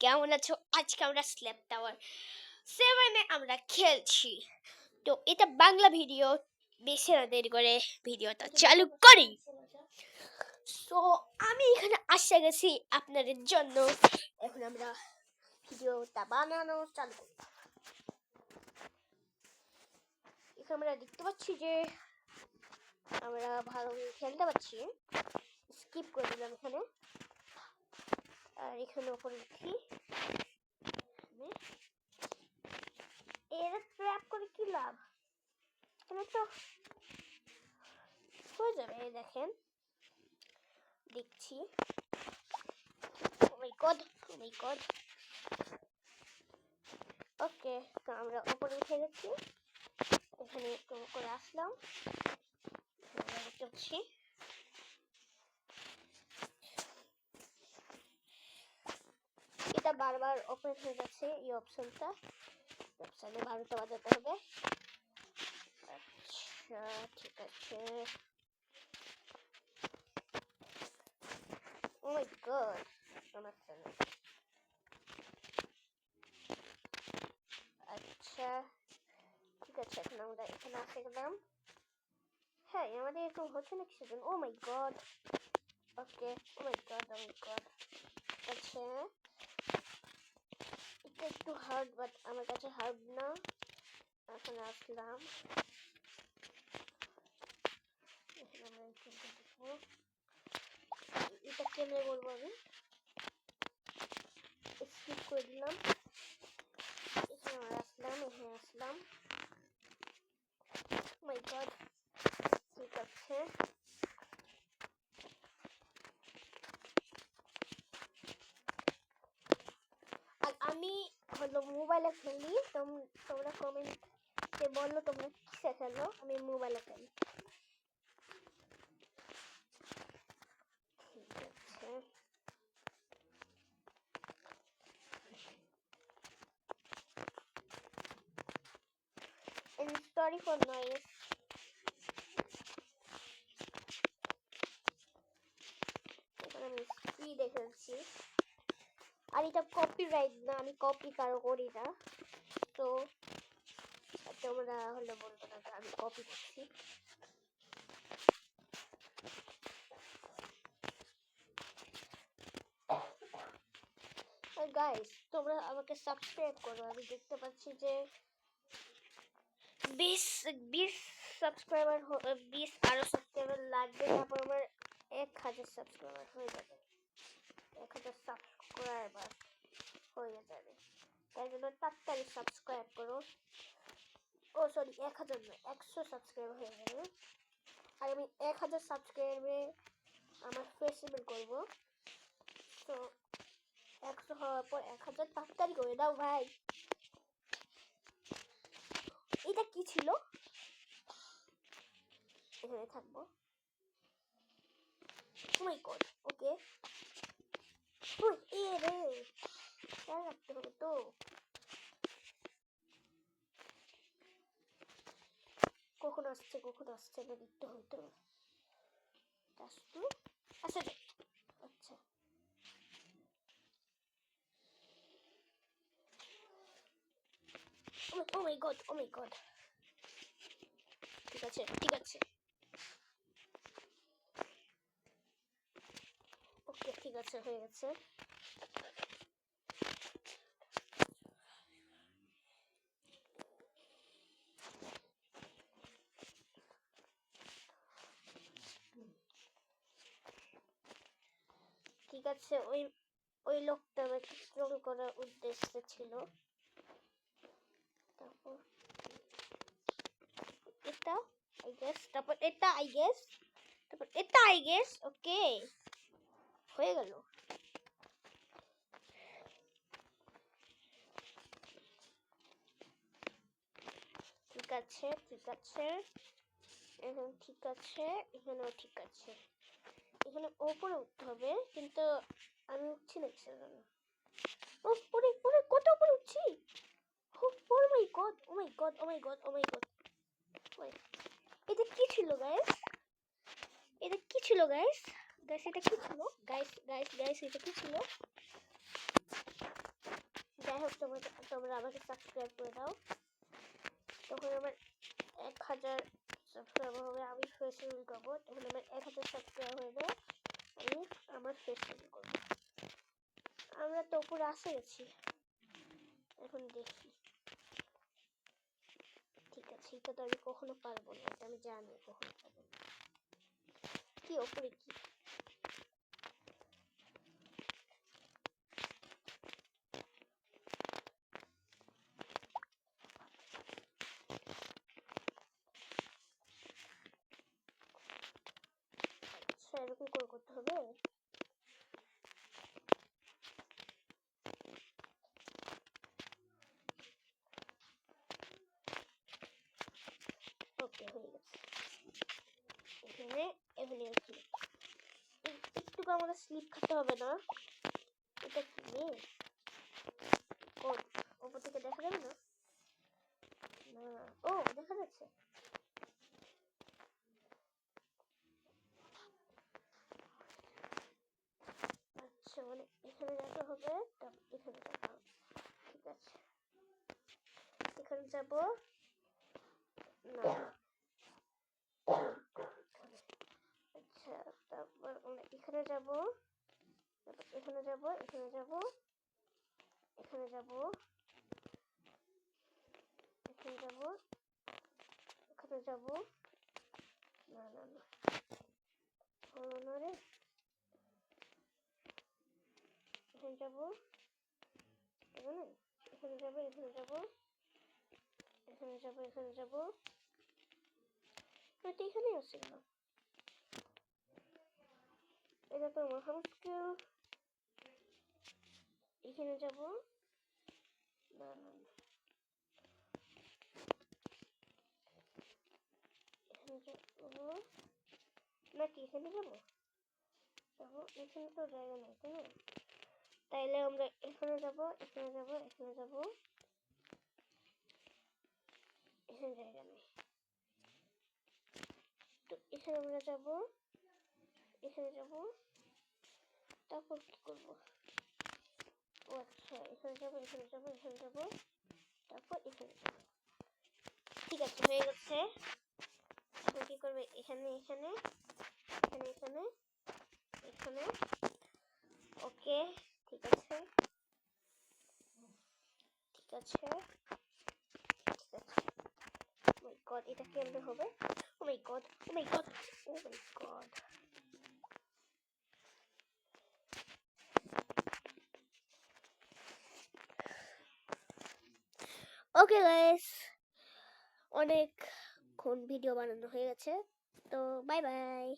কেমন আছো? আজকে আমরা স্ল্যাপ টাওয়ার 7-এ আমরা খেলছি। তো এটা বাংলা ভিডিও, বেশি না দেরি করে ভিডিওটা চালু করি। সো আমি এখানে আসে গেছি আপনাদের জন্য। এখন আমরা ভিডিওটা বানানো চালু করি। এখানে আমরা দেখতে পাচ্ছি যে আমরা ভালোভাবে খেলতে পারছি। স্কিপ করে দিলাম এখানে। আর এখানে উপরে লিখি এর ট্র্যাপ করে কি লাভ? এখানে তো হয়ে যাবে। দেখেন, দেখছি। ও মাই গড, ও মাই গড। ওকে, তো আমরা উপরে উঠে গেছি। এখানে করে আসলাম। দেখছি এটা বারবার ওপেন হয়ে যাচ্ছে। এই অপশনটা অপশনে 12টা বাজাতে হবে। আচ্ছা, ঠিক আছে। ও মাই গড, সমস্যা নেই। আচ্ছা, ঠিক আছে। এখন আমরা এখানে আসে গেলাম। হ্যাঁ, আমাদের এরকম হচ্ছে না কিছু। ও মাই গড। ওকে, ও মাই গড, ও মাই গড। আচ্ছা, এটা একটু হার্ড, বাট আমার কাছে হার্ড না। এখন আসলাম। এটা কেমনে বলবো আমি? স্কিপ করে দিলাম। এখানে আমরা আসলাম, এখানে আসলাম। মাই গড, ঠিক আছে। আর আমি হলো মোবাইলে খেলি। তোমরা কমেন্টে বললো তোমরা কিসে খেলো। আমি মোবাইলে খেলি। ঠিক আছে। And sorry for noise. এখন আমি স্পিডে খেলছি। আর এটা কপিরাইট না, আমি কপি কারো করি না। তো তোমরা হলো বলবো না আমি কপি করছি। গাইস, তোমরা আমাকে সাবস্ক্রাইব করো। আমি দেখতে পাচ্ছি যে 20 সাবস্ক্রাইবার, 20 আরো সাবস্ক্রাইবার লাগবে। তারপর আমার 1000 সাবস্ক্রাইবার হয়ে যাবে। 1000 সাবস্ক্রাইবার হয়ে যাবে। তাই জন্য তাড়াতাড়ি সাবস্ক্রাইব করো। ও সরি, 1000 নয়, 100 সাবস্ক্রাইবার হয়ে যাবে। আর আমি 1000 সাবস্ক্রাইবারে আমার ফেসিবল করবো। তো 100 হওয়ার পর 1000 তাড়াতাড়ি করে দাও ভাই। এটা কি ছিল? এখানে থাকবো। ও মাই গড, ওকে। ওই এ রে, খেয়াল রাখতে হবে তো। কখন আসছে না দেখতে হতো। আচ্ছা, আচ্ছা। ও মাই গড, ও মাই গড। ঠিক আছে, ঠিক আছে। ওকে, ঠিক আছে, হয়ে গেছে। ঠিক আছে, ওই লোকটা আমাকে ট্রোল করার উদ্দেশ্য ছিল। তারপর এটা আই গেস, তারপর এটা আই গেস, তারপর এটা আই গেস। ওকে, হয়ে গেল। ঠিক আছে, ঠিক আছে। এখন ঠিক আছে, এখানেও ঠিক আছে। এখানে ওপরে উঠতে হবে, কিন্তু আমি উঠছি না কিসের জন্য? উপরে উপরে কত উপরে উঠছি? ও মাই গড, ও মাই গড, ও মাই গড, ও মাই গড। এটা কি ছিল গাইস? এটা কি ছিল গাইস? গাইস এটা কি ছিল? গাইস গাইস গাইস এটা কি ছিল? তোমরা আমাকে সাবস্ক্রাইব করে দাও, তখন আমার 1000 সাবস্ক্রাইবার হবে, আমি ফেস রিভিল করবো, তখন আমার 1000 সাবস্ক্রাইবার হলে আমি আমার ফেস রিভিল করবো। আমরা তো উপরে আসে গেছি, এখন দেখি। ঠিক আছে, এটা তো আমি কখনো পারবো না, এটা আমি জানি কখনো পারবো না। কি ওপরে কি? আচ্ছা, এরকম করে করতে হবে। ওকে, হয়ে গেছে। এখানে এখানে একটু আমাদের স্লিপ খেতে হবে না? এটা কি মেয়ে? কোন ওপর থেকে দেখা যাবে না? না, ও দেখা যাচ্ছে। আচ্ছা, মানে এখানে যেতে হবে, এখানে যেতে হবে। ঠিক আছে, এখানে যাব না। আচ্ছা, তারপর আমরা এখানে যাব, তারপর এখানে যাব, এখানে যাব, এখানে যাব, এখানে যাব, এখানে যাব। না না না, হলো না রে। এখানে যাব, এখানে এখানে যাব, এখানে যাব, এখানে যাব, এখানে যাব। এটা এখানেই আছে না? এটা তো আমার মুশকিল। এখানে যাব, না না না, এখানে যাব নাকি এখানে যাব? যাব, এখানে তো জায়গা নেই, তাই না? তাইলে আমরা এখানে যাব, এখানে যাব, এখানে যাব, এখানে জায়গা নেই, তো এখানে আমরা যাব, এখানে যাব, তারপর কি করব? ও আচ্ছা, এখানে যাব, এখানে যাব, এখানে যাব, তারপর এখানে যাব। ঠিক আছে, হয়ে গেছে। এখন কি করবে? এখানে এখানে এখানে এখানে এখানে। ওকে, ঠিক আছে, ঠিক আছে, ঠিক আছে। ও মাই গড, এটা কেমনে হবে? ও মাই গড, ও মাই গড, ও মাই গড। ওকে গাইস, অনেকক্ষণ ভিডিও বানানো হয়ে গেছে, তো বাই বাই।